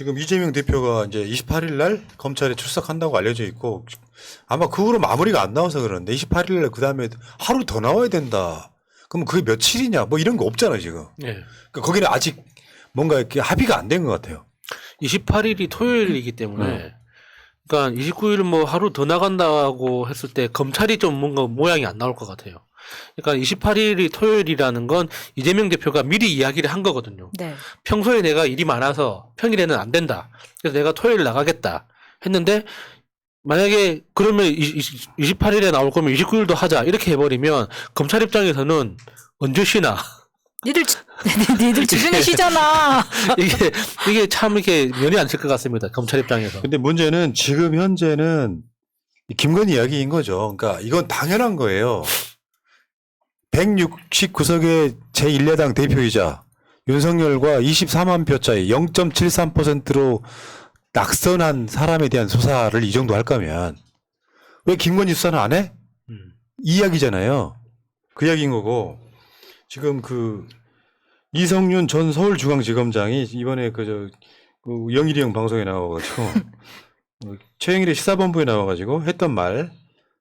지금 이재명 대표가 이제 28일 날 검찰에 출석한다고 알려져 있고 아마 그 후로 마무리가 안 나와서 그러는데 28일 날 그다음에 하루 더 나와야 된다. 그럼 그게 며칠이냐 뭐 이런 거 없잖아요 지금. 네. 그러니까 거기는 아직 뭔가 이렇게 합의가 안 된 것 같아요. 28일이 토요일이기 때문에 그러니까 29일 뭐 하루 더 나간다고 했을 때 검찰이 좀 뭔가 모양이 안 나올 것 같아요. 그러니까 28일이 토요일이라는 건 이재명 대표가 미리 이야기를 한 거거든요. 네. 평소에 내가 일이 많아서 평일에는 안 된다. 그래서 내가 토요일 나가겠다 했는데 만약에 그러면 28일에 나올 거면 29일도 하자 이렇게 해버리면 검찰 입장에서는 언제 쉬나 니들 주중에 쉬잖아. 이게 참 이렇게 면이 안 칠 것 같습니다. 검찰 입장에서. 근데 문제는 지금 현재는 김건희 이야기인 거죠. 그러니까 이건 당연한 거예요. 169석의 제1야당 대표이자 윤석열과 24만 표 차이 0.73%로 낙선한 사람에 대한 수사를 이 정도 할 거면 왜 김건희 수사는 안 해? 이 이야기잖아요. 그 이야기인 거고 지금 그 이성윤 전 서울중앙지검장이 이번에 그 영일이 형 방송에 나와가지고 최영일의 시사본부에 나와가지고 했던 말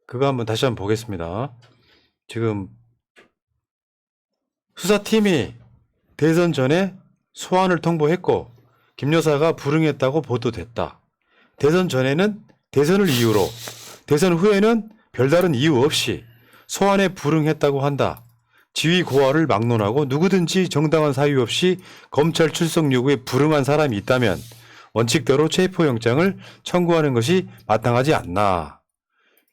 그거 한번 다시 한번 보겠습니다. 지금 수사팀이 대선 전에 소환을 통보했고 김 여사가 불응했다고 보도됐다. 대선 전에는 대선을 이유로 대선 후에는 별다른 이유 없이 소환에 불응했다고 한다. 지위 고하를 막론하고 누구든지 정당한 사유 없이 검찰 출석 요구에 불응한 사람이 있다면 원칙대로 체포영장을 청구하는 것이 마땅하지 않나.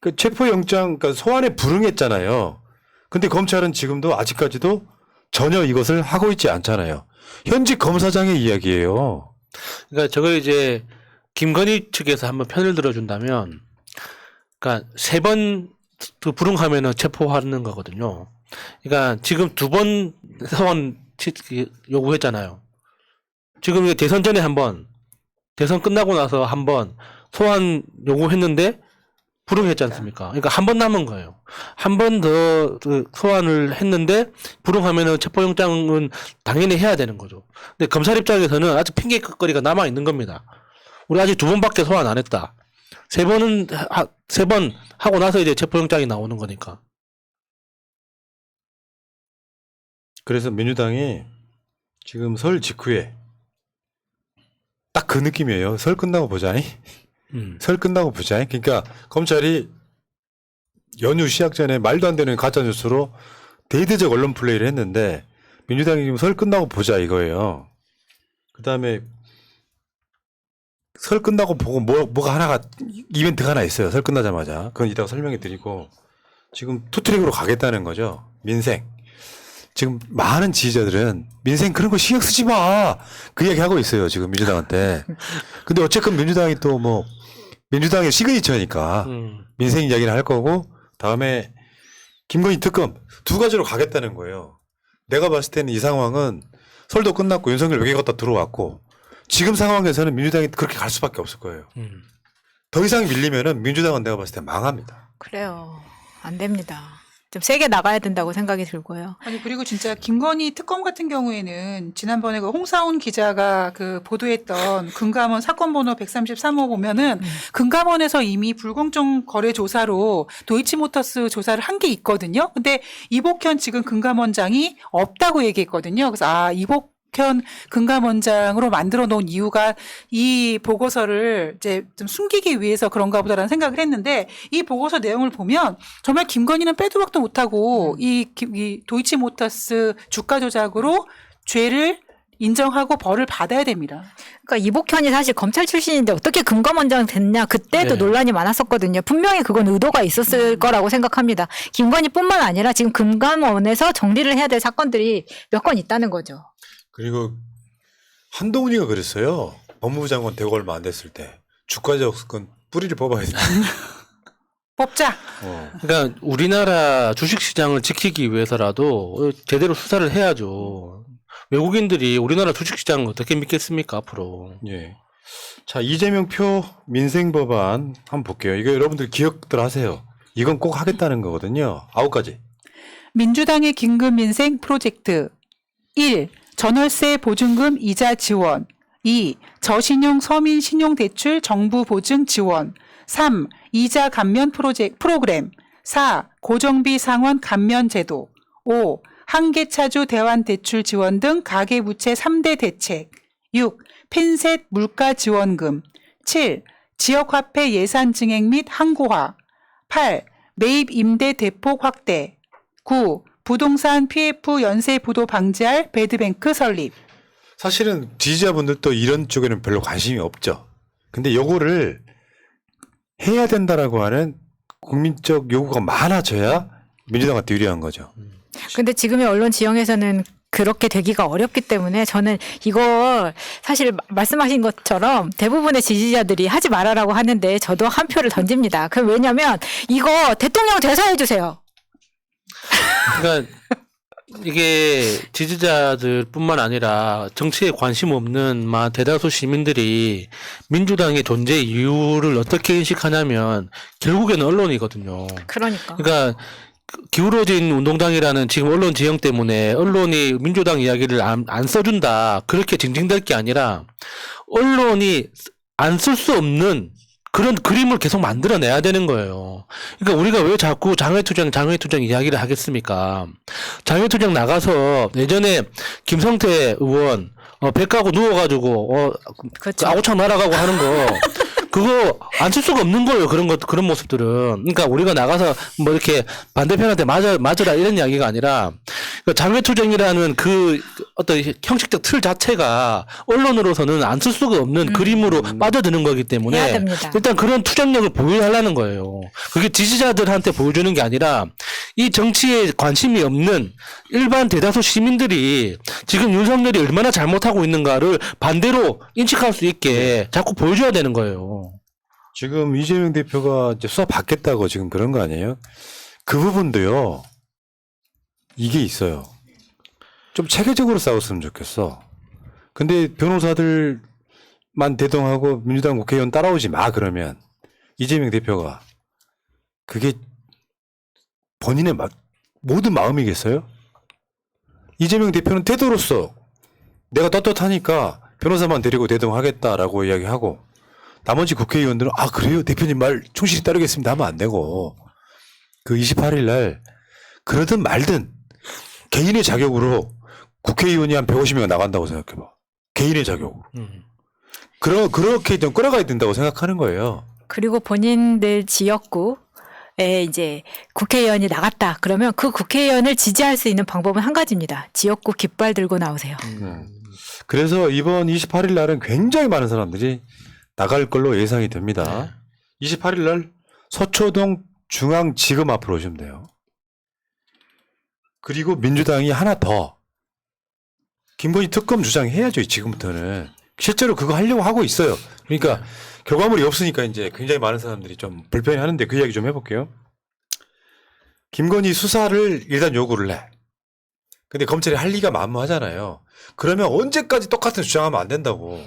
그 체포영장, 그러니까 소환에 불응했잖아요. 근데 검찰은 지금도 아직까지도 전혀 이것을 하고 있지 않잖아요. 현직 검사장의 이야기예요. 그러니까 저걸 이제 김건희 측에서 한번 편을 들어준다면, 그러니까 3번 불응하면은 체포하는 거거든요. 그러니까 지금 2번 소환 요구했잖아요. 지금 이게 대선 전에 한 번, 대선 끝나고 나서 한 번 소환 요구했는데 불응했지 않습니까? 그러니까 한 번 남은 거예요. 한 번 더 소환을 했는데 불응하면은 체포영장은 당연히 해야 되는 거죠. 근데 검찰 입장에서는 아직 핑계거리가 남아 있는 겁니다. 우리 아직 2번밖에 소환 안 했다. 3번 하고 나서 이제 체포영장이 나오는 거니까. 그래서 민주당이 지금 설 직후에 딱 그 느낌이에요. 설 끝나고 보자니? 설 끝나고 보자니? 그러니까 검찰이 연휴 시작 전에 말도 안 되는 가짜뉴스로 대대적 언론 플레이를 했는데 민주당이 지금 설 끝나고 보자 이거예요. 그 다음에 설 끝나고 보고 뭐가 하나가 이벤트가 하나 있어요. 설 끝나자마자. 그건 이따가 설명해 드리고 지금 투트랙으로 가겠다는 거죠. 민생. 지금 많은 지지자들은 민생 그런 거 신경 쓰지 마. 그 얘기 하고 있어요. 지금 민주당한테. 근데 어쨌든 민주당이 또 뭐 민주당의 시그니처니까 민생 이야기를 할 거고 다음에 김건희 특검 2가지로 가겠다는 거예요. 내가 봤을 때는 이 상황은 설도 끝났고 윤석열 외계 갔다 들어왔고 지금 상황에서는 민주당이 그렇게 갈 수밖에 없을 거예요. 더 이상 밀리면은 민주당은 내가 봤을 때 망합니다. 그래요. 안 됩니다. 좀 세게 나가야 된다고 생각이 들고요. 아니 그리고 진짜 김건희 특검 같은 경우에는 지난번에 그 홍사훈 기자가 그 보도했던 금감원 사건 번호 133호 보면은 금감원에서 이미 불공정 거래 조사로 도이치모터스 조사를 한 게 있거든요. 근데 이복현 지금 금감원장이 없다고 얘기했거든요. 그래서 이복현 금감원장으로 만들어 놓은 이유가 이 보고서를 이제 좀 숨기기 위해서 그런가 보다라는 생각을 했는데 이 보고서 내용을 보면 정말 김건희는 빼도 박도 못하고 이 도이치모터스 주가 조작으로 죄를 인정하고 벌을 받아야 됩니다. 그러니까 이복현이 사실 검찰 출신인데 어떻게 금감원장 됐냐 그때도 네. 논란이 많았었거든요. 분명히 그건 의도가 있었을 거라고 생각합니다. 김건희뿐만 아니라 지금 금감원에서 정리를 해야 될 사건들이 몇 건 있다는 거죠. 그리고 한동훈이가 그랬어요. 법무부 장관 되고 얼마 안 됐을 때 주가 조작건 뿌리를 뽑아야 된다. 뽑자. 그러니까 우리나라 주식시장을 지키기 위해서라도 제대로 수사를 해야죠. 외국인들이 우리나라 주식시장을 어떻게 믿겠습니까 앞으로. 예. 자, 이재명 표 민생 법안 한번 볼게요. 이거 여러분들 기억들 하세요. 이건 꼭 하겠다는 거거든요. 9가지. 민주당의 긴급 민생 프로젝트 1. 전월세 보증금 이자 지원. 2. 저신용 서민 신용대출 정부 보증 지원. 3. 이자 감면 프로그램. 4. 고정비 상환 감면 제도. 5. 한계차주 대환대출 지원 등 가계부채 3대 대책. 6. 펜셋 물가 지원금. 7. 지역화폐 예산 증액 및 항고화. 8. 매입 임대 대폭 확대. 9. 부동산 PF 연쇄 부도 방지할 배드뱅크 설립. 사실은 지지자분들도 이런 쪽에는 별로 관심이 없죠. 근데 요거를 해야 된다라고 하는 국민적 요구가 많아져야 민주당한테 유리한 거죠. 근데 지금의 언론 지형에서는 그렇게 되기가 어렵기 때문에 저는 이걸 사실 말씀하신 것처럼 대부분의 지지자들이 하지 말아라고 하는데 저도 한 표를 던집니다. 그 왜냐면 이거 대통령 대사해 주세요. 그러니까 이게 지지자들뿐만 아니라 정치에 관심 없는 대다수 시민들이 민주당의 존재 이유를 어떻게 인식하냐면 결국에는 언론이거든요. 그러니까. 그러니까 기울어진 운동당이라는 지금 언론 지형 때문에 언론이 민주당 이야기를 안 써준다 그렇게 징징댈 게 아니라 언론이 안 쓸 수 없는 그런 그림을 계속 만들어내야 되는 거예요. 그러니까 우리가 왜 자꾸 장외투쟁 이야기를 하겠습니까? 장외투쟁 나가서 예전에 김성태 의원 배 까고 누워가지고 그렇죠. 아우창 날아가고 하는 거 그거 안 쓸 수가 없는 거예요. 그런 모습들은. 그러니까 우리가 나가서 뭐 이렇게 반대편한테 맞으라 이런 이야기가 아니라 장외투쟁이라는 그 어떤 형식적 틀 자체가 언론으로서는 안 쓸 수가 없는 그림으로 빠져드는 거기 해야 때문에 됩니다. 일단 그런 투쟁력을 보여하려는 거예요. 그게 지지자들한테 보여주는 게 아니라 이 정치에 관심이 없는 일반 대다수 시민들이 지금 윤석열이 얼마나 잘못하고 있는가를 반대로 인식할 수 있게 자꾸 보여줘야 되는 거예요. 지금 이재명 대표가 이제 수사 받겠다고 지금 그런 거 아니에요? 그 부분도요. 이게 있어요. 좀 체계적으로 싸웠으면 좋겠어. 근데 변호사들만 대동하고 민주당 국회의원 따라오지 마 그러면 이재명 대표가 그게 본인의 모든 마음이겠어요? 이재명 대표는 태도로서 내가 떳떳하니까 변호사만 데리고 대동하겠다라고 이야기하고 나머지 국회의원들은 아 그래요 대표님 말 충실히 따르겠습니다 하면 안 되고 그 28일 날 그러든 말든 개인의 자격으로 국회의원이 한 150명 나간다고 생각해봐. 개인의 자격으로. 그렇게 좀 끌어가야 된다고 생각하는 거예요. 그리고 본인들 지역구에 이제 국회의원이 나갔다. 그러면 그 국회의원을 지지할 수 있는 방법은 한 가지입니다. 지역구 깃발 들고 나오세요. 그래서 이번 28일 날은 굉장히 많은 사람들이 나갈 걸로 예상이 됩니다. 28일 날 서초동 중앙지검 앞으로 오시면 돼요. 그리고 민주당이 하나 더 김건희 특검 주장해야죠. 지금부터는. 실제로 그거 하려고 하고 있어요. 그러니까 결과물이 없으니까 이제 굉장히 많은 사람들이 좀 불편해하는데 그 이야기 좀 해볼게요. 김건희 수사를 일단 요구를 해. 근데 검찰이 할 리가 만무하잖아요. 그러면 언제까지 똑같은 주장하면 안 된다고.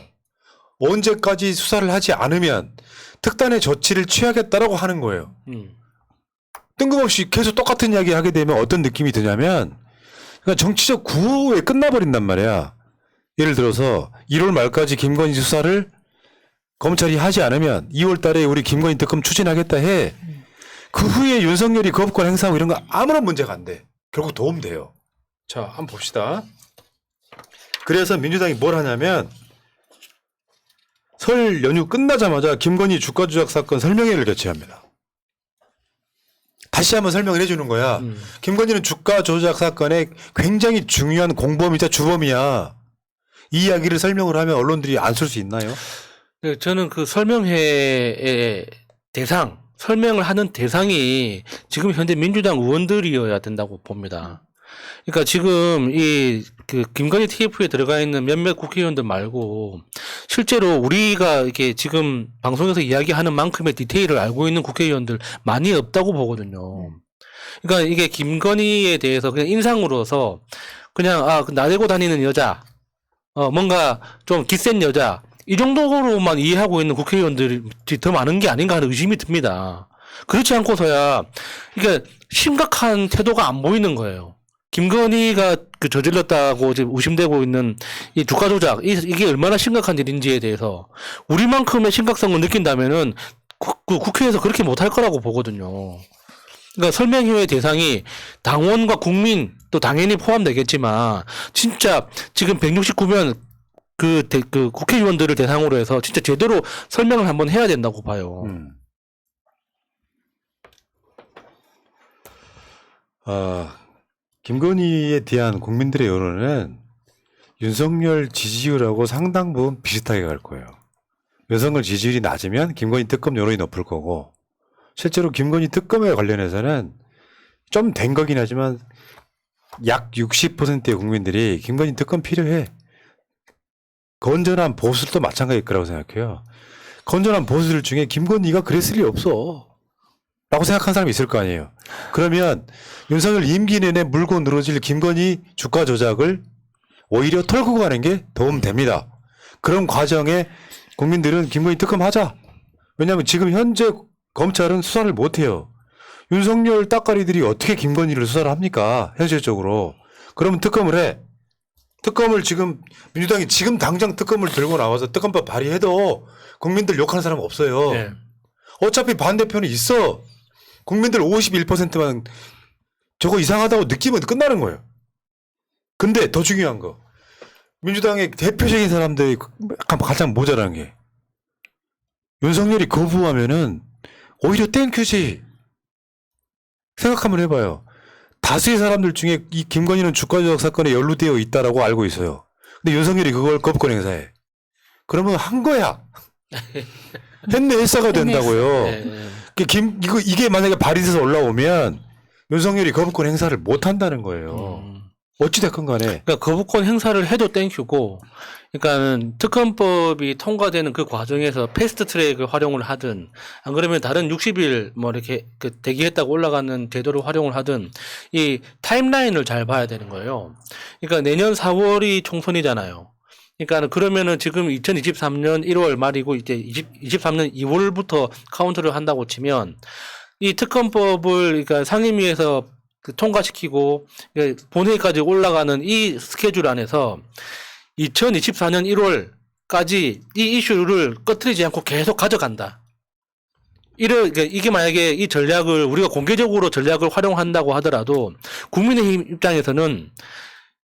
언제까지 수사를 하지 않으면 특단의 조치를 취하겠다라고 하는 거예요. 뜬금없이 계속 똑같은 이야기 하게 되면 어떤 느낌이 드냐면 그러니까 정치적 구호에 끝나버린단 말이야. 예를 들어서 1월 말까지 김건희 수사를 검찰이 하지 않으면 2월 달에 우리 김건희 특검 추진하겠다 해. 그 후에 윤석열이 거부권 행사하고 이런 거 아무런 문제가 안 돼. 결국 도움돼요. 자, 한번 봅시다. 그래서 민주당이 뭘 하냐면 설 연휴 끝나자마자 김건희 주가 조작 사건 설명회를 개최합니다. 다시 한번 설명을 해주는 거야. 김건희는 주가 조작 사건의 굉장히 중요한 공범이자 주범이야. 이 이야기를 설명을 하면 언론들이 안 쓸 수 있나요? 네, 저는 그 설명회의 설명을 하는 대상이 지금 현재 민주당 의원들이어야 된다고 봅니다. 그러니까 지금 그 김건희 TF에 들어가 있는 몇몇 국회의원들 말고 실제로 우리가 이렇게 지금 방송에서 이야기하는 만큼의 디테일을 알고 있는 국회의원들 많이 없다고 보거든요. 그러니까 이게 김건희에 대해서 그냥 인상으로서 그냥 나대고 다니는 여자, 뭔가 좀 기센 여자 이 정도로만 이해하고 있는 국회의원들이 더 많은 게 아닌가 하는 의심이 듭니다. 그렇지 않고서야 그러니까 심각한 태도가 안 보이는 거예요. 김건희가 그 저질렀다고 지금 의심되고 있는 이 주가 조작, 이게 얼마나 심각한 일인지에 대해서 우리만큼의 심각성을 느낀다면은 국회에서 그렇게 못할 거라고 보거든요. 그러니까 설명회의 대상이 당원과 국민 또 당연히 포함되겠지만 진짜 지금 169명 그 국회의원들을 대상으로 해서 진짜 제대로 설명을 한번 해야 된다고 봐요. 김건희에 대한 국민들의 여론은 윤석열 지지율하고 상당 부분 비슷하게 갈 거예요. 윤석열 지지율이 낮으면 김건희 특검 여론이 높을 거고, 실제로 김건희 특검에 관련해서는 좀 된 거긴 하지만 약 60%의 국민들이 김건희 특검 필요해. 건전한 보수도 마찬가지일 거라고 생각해요. 건전한 보수들 중에 김건희가 그랬을 리 없어 라고 생각하는 사람이 있을 거 아니에요. 그러면 윤석열 임기 내내 물고 늘어질 김건희 주가 조작을 오히려 털고 가는 게 도움됩니다. 그런 과정에 국민들은 김건희 특검 하자. 왜냐하면 지금 현재 검찰은 수사를 못해요. 윤석열 따까리들이 어떻게 김건희를 수사를 합니까? 현실적으로. 그러면 특검을 해. 특검을 지금 민주당이 지금 당장 특검을 들고 나와서 특검법 발의해도 국민들 욕하는 사람 없어요. 네. 어차피 반대편이 있어. 국민들 51%만 저거 이상하다고 느끼면 끝나는 거예요. 근데 더 중요한 거. 민주당의 대표적인 사람들이 가장 모자란 게 윤석열이 거부하면은 오히려 땡큐지. 생각 한번 해봐요. 다수의 사람들 중에 이 김건희는 주가 조작 사건에 연루되어 있다라고 알고 있어요. 근데 윤석열이 그걸 거부권 행사해. 그러면 한 거야. 했네 했어가 된다고요. 네. 이게 만약에 발의돼서 올라오면 윤석열이 거부권 행사를 못 한다는 거예요. 어찌됐건 간에. 그러니까 거부권 행사를 해도 땡큐고, 그러니까는 특검법이 통과되는 그 과정에서 패스트 트랙을 활용을 하든, 안 그러면 다른 60일 뭐 이렇게 그 대기했다고 올라가는 제도를 활용을 하든, 이 타임라인을 잘 봐야 되는 거예요. 그러니까 내년 4월이 총선이잖아요. 그러니까 그러면은 지금 2023년 1월 말이고 이제 23년 2월부터 카운트를 한다고 치면 이 특검법을 그러니까 상임위에서 통과시키고 본회의까지 올라가는 이 스케줄 안에서 2024년 1월까지 이 이슈를 꺼트리지 않고 계속 가져간다. 이게 만약에 이 전략을 우리가 공개적으로 전략을 활용한다고 하더라도 국민의힘 입장에서는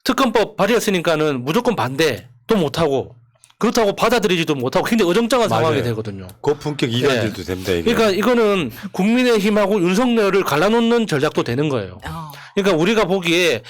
특검법 발의했으니까는 무조건 반대도 못하고 그렇다고 받아들이지도 못하고 굉장히 어정쩡한 맞아요. 상황이 되거든요. 고품격 이간질도 네. 됩니다. 이게. 그러니까 이거는 국민의힘하고 윤석열을 갈라놓는 전략도 되는 거예요. 그러니까 우리가 보기에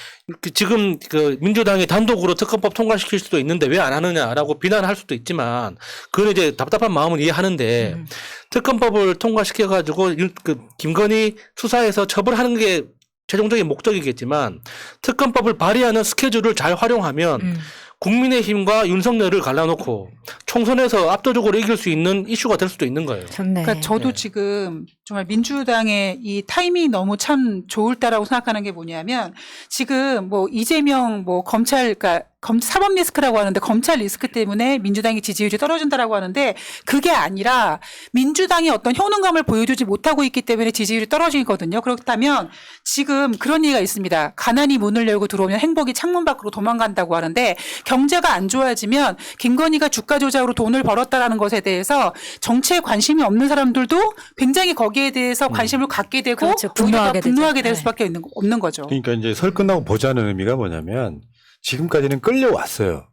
지금 그 민주당이 단독으로 특검법 통과시킬 수도 있는데 왜 안 하느냐라고 비난할 수도 있지만 그건 이제 답답한 마음은 이해하는데 특검법을 통과시켜가지고 그 김건희 수사에서 처벌하는 게 최종적인 목적이겠지만 특검법을 발의하는 스케줄을 잘 활용하면 국민의힘과 윤석열을 갈라놓고 총선에서 압도적으로 이길 수 있는 이슈가 될 수도 있는 거예요. 좋네. 그러니까 저도 지금 정말 민주당의 이 타이밍이 너무 참 좋을 때라고 생각하는 게 뭐냐면 지금 뭐 이재명 뭐 검찰 그러니까 사법 리스크라고 하는데 검찰 리스크 때문에 민주당의 지지율이 떨어진다라고 하는데 그게 아니라 민주당이 어떤 효능감을 보여주지 못하고 있기 때문에 지지율이 떨어지거든요. 그렇다면 지금 그런 얘기가 있습니다. 가난이 문을 열고 들어오면 행복이 창문 밖으로 도망간다고 하는데 경제가 안 좋아지면 김건희가 주가 조작으로 돈을 벌었다라는 것에 대해서 정치에 관심이 없는 사람들도 굉장히 거기에 대해서 관심을 갖게 되고 그렇죠. 오히려 분노하게 분노하게 되죠. 될 수밖에 없는 거죠. 그러니까 이제 설 끝나고 보자는 의미가 뭐냐면 지금까지는 끌려왔어요.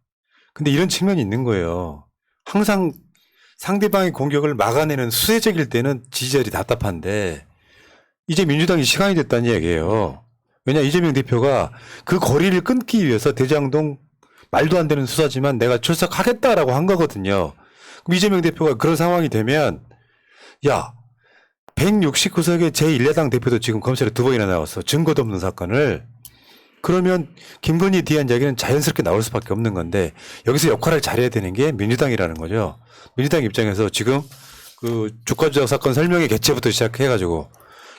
근데 이런 측면이 있는 거예요. 항상 상대방의 공격을 막아내는 수혜적일 때는 지지자들이 답답한데 이제 민주당이 시간이 됐다는 얘기예요. 왜냐 이재명 대표가 그 거리를 끊기 위해서 대장동 말도 안 되는 수사지만 내가 출석하겠다라고 한 거거든요. 그럼 이재명 대표가 그런 상황이 되면 야 169석의 제1야당 대표도 지금 검찰에 2번이나 나왔어. 증거도 없는 사건을. 그러면 김건희에 대한 이야기는 자연스럽게 나올 수밖에 없는 건데 여기서 역할을 잘해야 되는 게 민주당이라는 거죠. 민주당 입장에서 지금 그 주가 조작 사건 설명회 개최부터 시작해가지고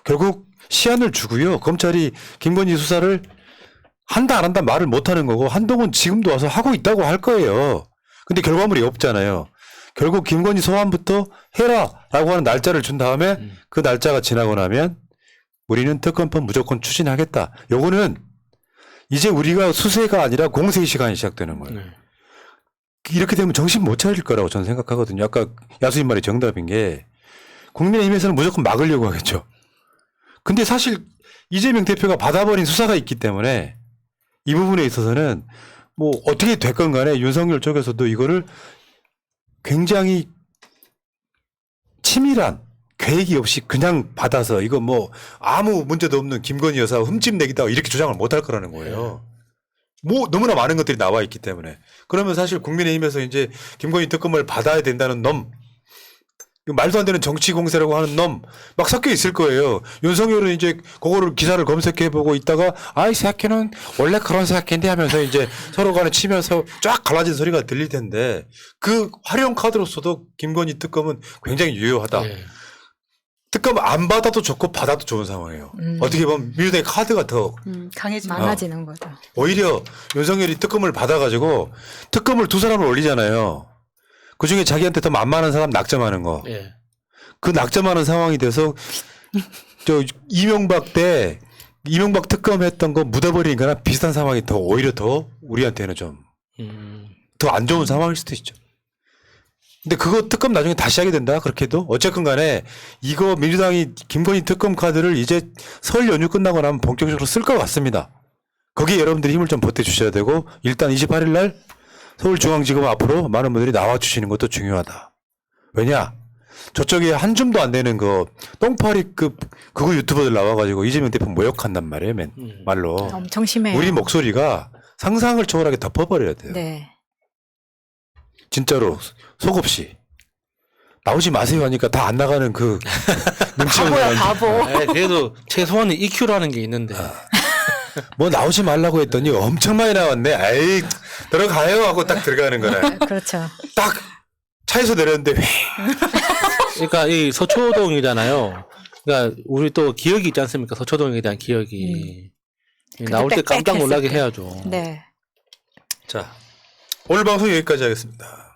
결국 시한을 주고요. 검찰이 김건희 수사를 한다 안 한다 말을 못하는 거고 한동훈 지금도 와서 하고 있다고 할 거예요. 근데 결과물이 없잖아요. 결국 김건희 소환부터 해라라고 하는 날짜를 준 다음에 그 날짜가 지나고 나면 우리는 특검법 무조건 추진하겠다. 요거는 이제 우리가 수세가 아니라 공세의 시간이 시작되는 거예요. 네. 이렇게 되면 정신 못 차릴 거라고 저는 생각하거든요. 아까 야수님 말이 정답인 게 국민의힘에서는 무조건 막으려고 하겠죠. 근데 사실 이재명 대표가 받아버린 수사가 있기 때문에 이 부분에 있어서는 뭐 어떻게 됐건 간에 윤석열 쪽에서도 이거를 굉장히 치밀한 계획이 없이 그냥 받아서 이거 뭐 아무 문제도 없는 김건희 여사 흠집 내기다 이렇게 주장을 못 할 거라는 거예요. 뭐 너무나 많은 것들이 나와 있기 때문에. 그러면 사실 국민의힘에서 이제 김건희 특검을 받아야 된다는 놈, 말도 안 되는 정치 공세라고 하는 놈 막 섞여 있을 거예요. 윤석열은 이제 그거를 기사를 검색해 보고 있다가 아이 새끼는 원래 그런 새끼인데 하면서 이제 서로 간에 치면서 쫙 갈라진 소리가 들릴 텐데 그 활용 카드로서도 김건희 특검은 굉장히 유효하다. 네. 특검 안 받아도 좋고 받아도 좋은 상황이에요. 어떻게 보면 민주당의 카드가 더 강해지는 많아지는 거죠. 오히려 윤석열이 특검을 받아가지고 특검을 두 사람을 올리잖아요. 그중에 자기한테 더 만만한 사람 낙점하는 거. 예. 그 낙점하는 상황이 돼서 저 이명박 때 이명박 특검 했던 거 묻어버리는 거랑 비슷한 상황이 더 오히려 더 우리한테는 좀 더 안 좋은 상황일 수도 있죠. 근데 그거 특검 나중에 다시 하게 된다 그렇게도 어쨌건 간에 이거 민주당이 김건희 특검 카드를 이제 설 연휴 끝나고 나면 본격적으로 쓸 것 같습니다. 거기에 여러분들이 힘을 좀 보태주셔야 되고 일단 28일 날 서울중앙지검 앞으로 많은 분들이 나와주시는 것도 중요하다. 왜냐 저쪽에 한 줌도 안 되는 그 똥파리급 그거 유튜버들 나와가지고 이재명 대표 모욕한단 말이에요. 말로. 엄청 심해요. 우리 목소리가 상상을 초월하게 덮어버려야 돼요. 네. 진짜로 속없이 나오지 마세요 하니까 다 안 나가는 그 눈치 바보야 바보. 네, 그래도 최소한의 EQ라는 게 있는데. 뭐 나오지 말라고 했더니 엄청 많이 나왔네. 에이 들어가요 하고 딱 들어가는 거네. 그렇죠. 딱 차에서 내렸는데 그러니까 이 서초동이잖아요. 그러니까 우리 또 기억이 있지 않습니까? 서초동에 대한 기억이. 나올 때 깜짝 놀라게 해야죠. 네. 자 오늘 방송 여기까지 하겠습니다.